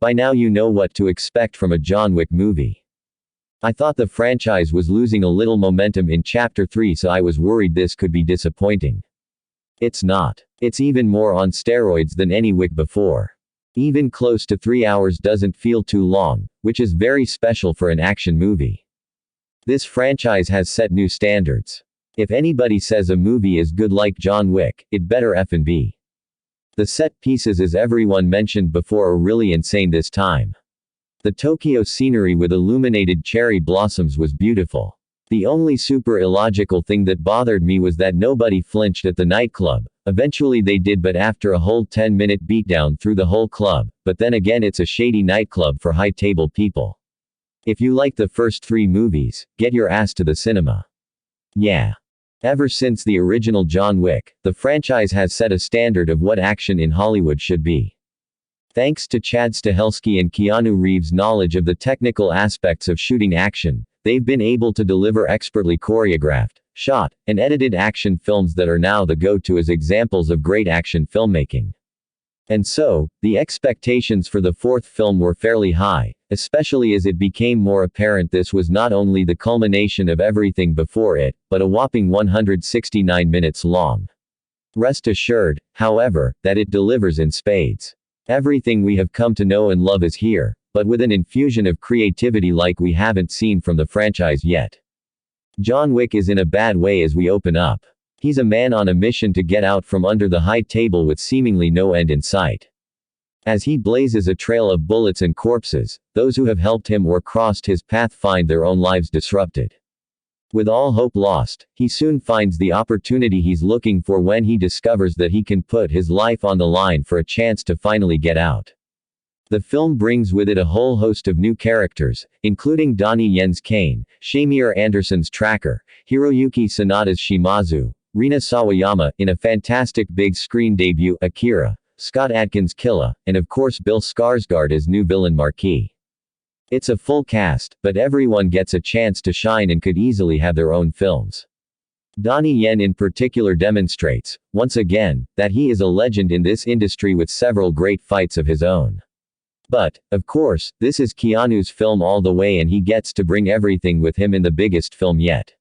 By now you know what to expect from a John Wick movie. I thought the franchise was losing a little momentum in Chapter 3, so I was worried this could be disappointing. It's not. It's even more on steroids than any Wick before. Even close to 3 hours doesn't feel too long, which is very special for an action movie. This franchise has set new standards. If anybody says a movie is good like John Wick, it better effing be. The set pieces, as everyone mentioned before, are really insane this time. The Tokyo scenery with illuminated cherry blossoms was beautiful. The only super illogical thing that bothered me was that nobody flinched at the nightclub. Eventually they did, but after a whole 10-minute beatdown through the whole club. But then again, it's a shady nightclub for high-table people. If you like the first 3 movies, get your ass to the cinema. Yeah. Ever since the original John Wick, the franchise has set a standard of what action in Hollywood should be. Thanks to Chad Stahelski and Keanu Reeves' knowledge of the technical aspects of shooting action, they've been able to deliver expertly choreographed, shot, and edited action films that are now the go-to as examples of great action filmmaking. And so, the expectations for the 4th film were fairly high, especially as it became more apparent this was not only the culmination of everything before it, but a whopping 169 minutes long. Rest assured, however, that it delivers in spades. Everything we have come to know and love is here, but with an infusion of creativity like we haven't seen from the franchise yet. John Wick is in a bad way as we open up. He's a man on a mission to get out from under the high table with seemingly no end in sight. As he blazes a trail of bullets and corpses, those who have helped him or crossed his path find their own lives disrupted. With all hope lost, he soon finds the opportunity he's looking for when he discovers that he can put his life on the line for a chance to finally get out. The film brings with it a whole host of new characters, including Donnie Yen's Kane, Shamir Anderson's Tracker, Hiroyuki Sanada's Shimazu, Rina Sawayama in a fantastic big screen debut, Akira, Scott Adkins' Killa, and of course Bill Skarsgård as new villain Marquis. It's a full cast, but everyone gets a chance to shine and could easily have their own films. Donnie Yen in particular demonstrates, once again, that he is a legend in this industry with several great fights of his own. But, of course, this is Keanu's film all the way, and he gets to bring everything with him in the biggest film yet.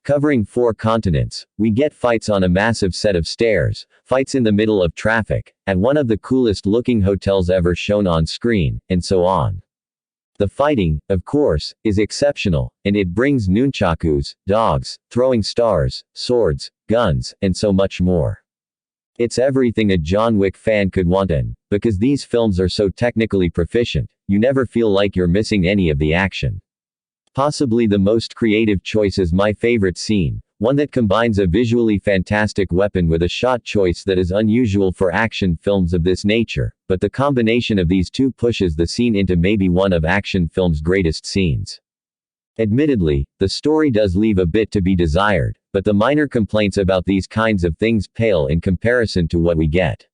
Covering 4 continents, we get fights on a massive set of stairs, fights in the middle of traffic, at one of the coolest looking hotels ever shown on screen, and so on. The fighting, of course, is exceptional, and it brings nunchakus, dogs, throwing stars, swords, guns, and so much more. It's everything a John Wick fan could want, and, because these films are so technically proficient, you never feel like you're missing any of the action. Possibly the most creative choice is my favorite scene, one that combines a visually fantastic weapon with a shot choice that is unusual for action films of this nature, but the combination of these two pushes the scene into maybe one of action film's greatest scenes. Admittedly, the story does leave a bit to be desired, but the minor complaints about these kinds of things pale in comparison to what we get.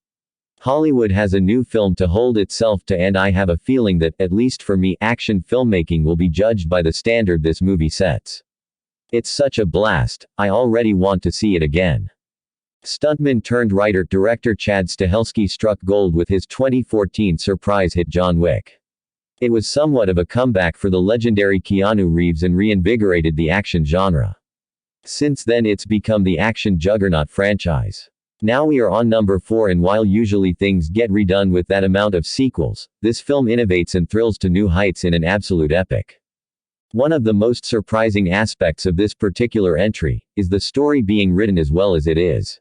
Hollywood has a new film to hold itself to, and I have a feeling that, at least for me, action filmmaking will be judged by the standard this movie sets. It's such a blast, I already want to see it again. Stuntman turned writer-director Chad Stahelski struck gold with his 2014 surprise hit John Wick. It was somewhat of a comeback for the legendary Keanu Reeves and reinvigorated the action genre. Since then it's become the action juggernaut franchise. Now we are on number 4, and while usually things get redone with that amount of sequels, this film innovates and thrills to new heights in an absolute epic. One of the most surprising aspects of this particular entry is the story being written as well as it is.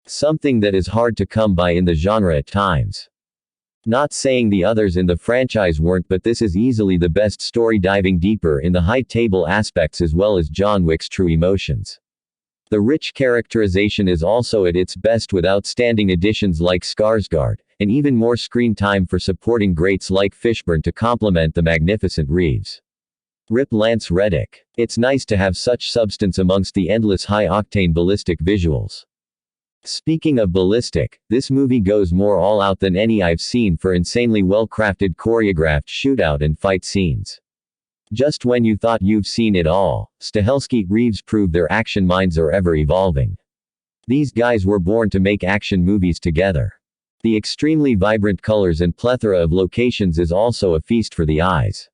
Something that is hard to come by in the genre at times. Not saying the others in the franchise weren't, but this is easily the best story, diving deeper in the high-table aspects as well as John Wick's true emotions. The rich characterization is also at its best with outstanding additions like Skarsgård, and even more screen time for supporting greats like Fishburne to complement the magnificent Reeves. Rip Lance Reddick. It's nice to have such substance amongst the endless high-octane ballistic visuals. Speaking of ballistic, this movie goes more all out than any I've seen for insanely well-crafted choreographed shootout and fight scenes. Just when you thought you've seen it all, Stahelski, Reeves prove their action minds are ever evolving. These guys were born to make action movies together. The extremely vibrant colors and plethora of locations is also a feast for the eyes.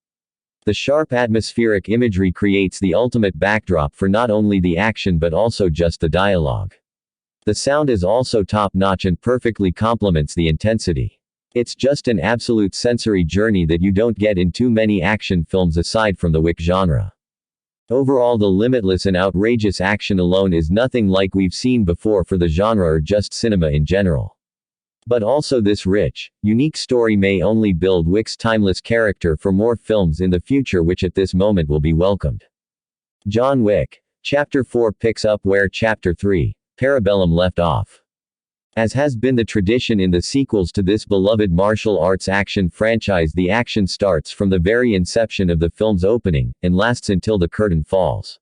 The sharp atmospheric imagery creates the ultimate backdrop for not only the action but also just the dialogue. The sound is also top-notch and perfectly complements the intensity. It's just an absolute sensory journey that you don't get in too many action films aside from the Wick genre. Overall, the limitless and outrageous action alone is nothing like we've seen before for the genre or just cinema in general. But also this rich, unique story may only build Wick's timeless character for more films in the future, which at this moment will be welcomed. John Wick. Chapter 4 picks up where Chapter 3, Parabellum, left off. As has been the tradition in the sequels to this beloved martial arts action franchise, the action starts from the very inception of the film's opening, and lasts until the curtain falls.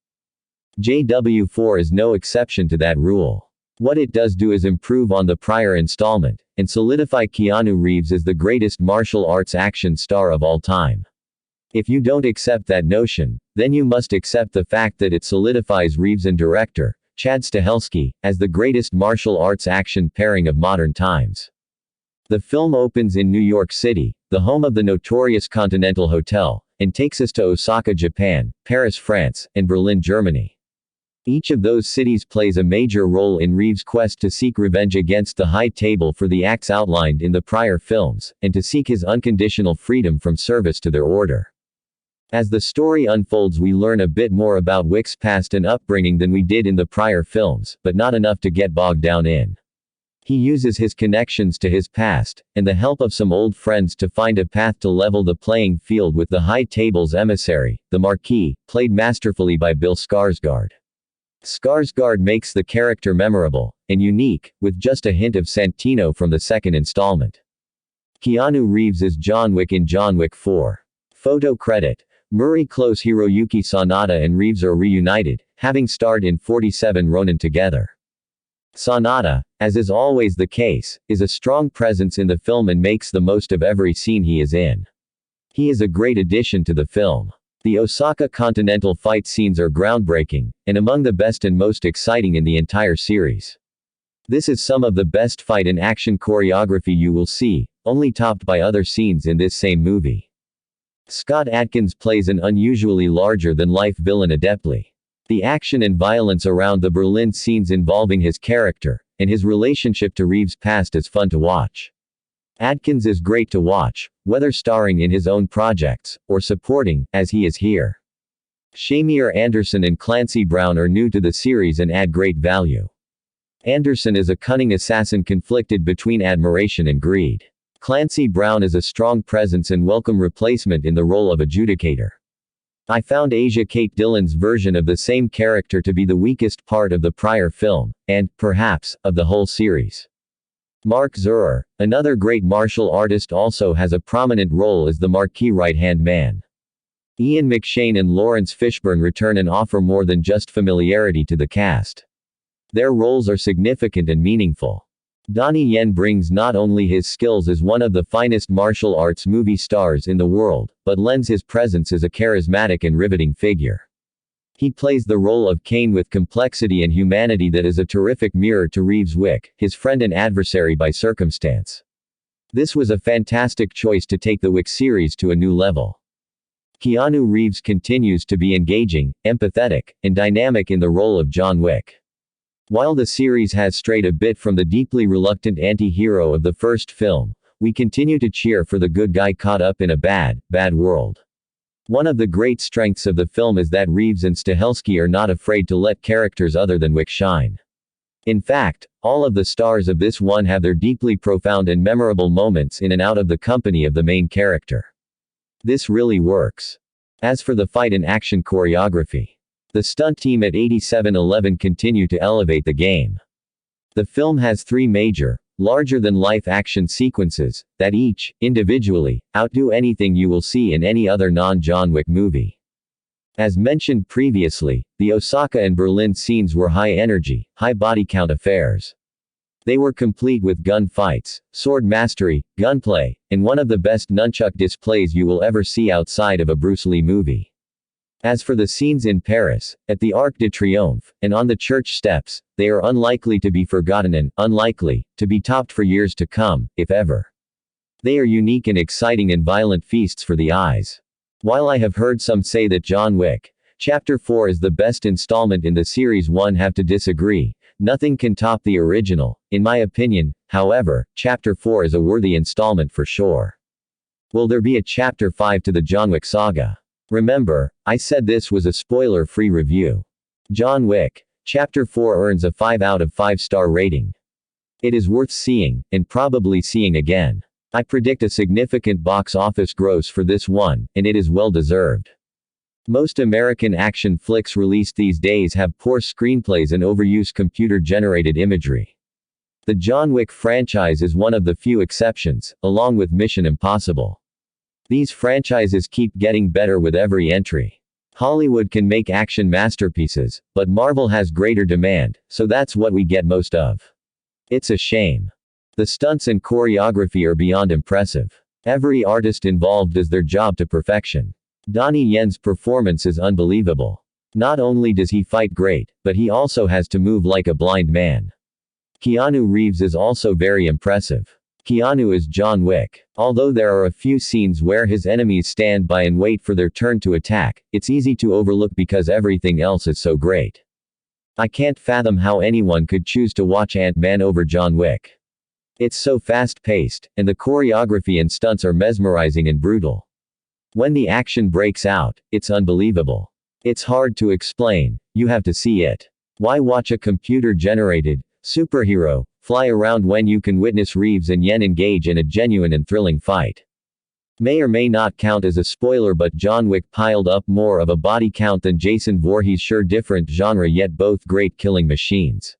JW4 is no exception to that rule. What it does do is improve on the prior installment, and solidify Keanu Reeves as the greatest martial arts action star of all time. If you don't accept that notion, then you must accept the fact that it solidifies Reeves and director Chad Stahelski as the greatest martial arts action pairing of modern times. The film opens in New York City, the home of the notorious Continental Hotel, and takes us to Osaka, Japan, Paris, France, and Berlin, Germany. Each of those cities plays a major role in Reeves' quest to seek revenge against the High Table for the acts outlined in the prior films, and to seek his unconditional freedom from service to their order. As the story unfolds, we learn a bit more about Wick's past and upbringing than we did in the prior films, but not enough to get bogged down in. He uses his connections to his past, and the help of some old friends to find a path to level the playing field with the High Table's emissary, the Marquis, played masterfully by Bill Skarsgård. Skarsgård makes the character memorable and unique, with just a hint of Santino from the second installment. Keanu Reeves is John Wick in John Wick 4. Photo credit. Murray Close. Hiroyuki Sanada and Reeves are reunited, having starred in 47 Ronin together. Sanada, as is always the case, is a strong presence in the film and makes the most of every scene he is in. He is a great addition to the film. The Osaka Continental fight scenes are groundbreaking, and among the best and most exciting in the entire series. This is some of the best fight and action choreography you will see, only topped by other scenes in this same movie. Scott Adkins plays an unusually larger-than-life villain adeptly. The action and violence around the Berlin scenes involving his character, and his relationship to Reeves' past is fun to watch. Adkins is great to watch, whether starring in his own projects, or supporting, as he is here. Shamir Anderson and Clancy Brown are new to the series and add great value. Anderson is a cunning assassin conflicted between admiration and greed. Clancy Brown is a strong presence and welcome replacement in the role of adjudicator. I found Asia Kate Dillon's version of the same character to be the weakest part of the prior film, and, perhaps, of the whole series. Mark Zurer, another great martial artist, also has a prominent role as the Marquis right-hand man. Ian McShane and Lawrence Fishburne return and offer more than just familiarity to the cast. Their roles are significant and meaningful. Donnie Yen brings not only his skills as one of the finest martial arts movie stars in the world, but lends his presence as a charismatic and riveting figure. He plays the role of Kane with complexity and humanity that is a terrific mirror to Reeves' Wick, his friend and adversary by circumstance. This was a fantastic choice to take the Wick series to a new level. Keanu Reeves continues to be engaging, empathetic, and dynamic in the role of John Wick. While the series has strayed a bit from the deeply reluctant anti-hero of the first film, we continue to cheer for the good guy caught up in a bad world. One of the great strengths of the film is that Reeves and Stahelski are not afraid to let characters other than Wick shine. In fact, all of the stars of this one have their deeply profound and memorable moments in and out of the company of the main character. This really works. As for the fight and action choreography, the stunt team at 8711 continue to elevate the game. The film has three major, larger-than-life action sequences, that each, individually, outdo anything you will see in any other non-John Wick movie. As mentioned previously, the Osaka and Berlin scenes were high-energy, high-body count affairs. They were complete with gun fights, sword mastery, gunplay, and one of the best nunchuck displays you will ever see outside of a Bruce Lee movie. As for the scenes in Paris, at the Arc de Triomphe, and on the church steps, they are unlikely to be forgotten and unlikely to be topped for years to come, if ever. They are unique and exciting and violent feasts for the eyes. While I have heard some say that John Wick, Chapter 4 is the best installment in the series, one have to disagree. Nothing can top the original, in my opinion. However, Chapter 4 is a worthy installment for sure. Will there be a Chapter 5 to the John Wick saga? Remember, I said this was a spoiler-free review. John Wick, Chapter 4 earns a 5 out of 5 star rating. It is worth seeing, and probably seeing again. I predict a significant box office gross for this one, and it is well deserved. Most American action flicks released these days have poor screenplays and overuse computer-generated imagery. The John Wick franchise is one of the few exceptions, along with Mission Impossible. These franchises keep getting better with every entry. Hollywood can make action masterpieces, but Marvel has greater demand, so that's what we get most of. It's a shame. The stunts and choreography are beyond impressive. Every artist involved does their job to perfection. Donnie Yen's performance is unbelievable. Not only does he fight great, but he also has to move like a blind man. Keanu Reeves is also very impressive. Keanu is John Wick. Although there are a few scenes where his enemies stand by and wait for their turn to attack, it's easy to overlook because everything else is so great. I can't fathom how anyone could choose to watch Ant-Man over John Wick. It's so fast-paced, and the choreography and stunts are mesmerizing and brutal. When the action breaks out, it's unbelievable. It's hard to explain, you have to see it. Why watch a computer-generated superhero fly around when you can witness Reeves and Yen engage in a genuine and thrilling fight? May or may not count as a spoiler, but John Wick piled up more of a body count than Jason Voorhees. Sure, different genre, yet both great killing machines.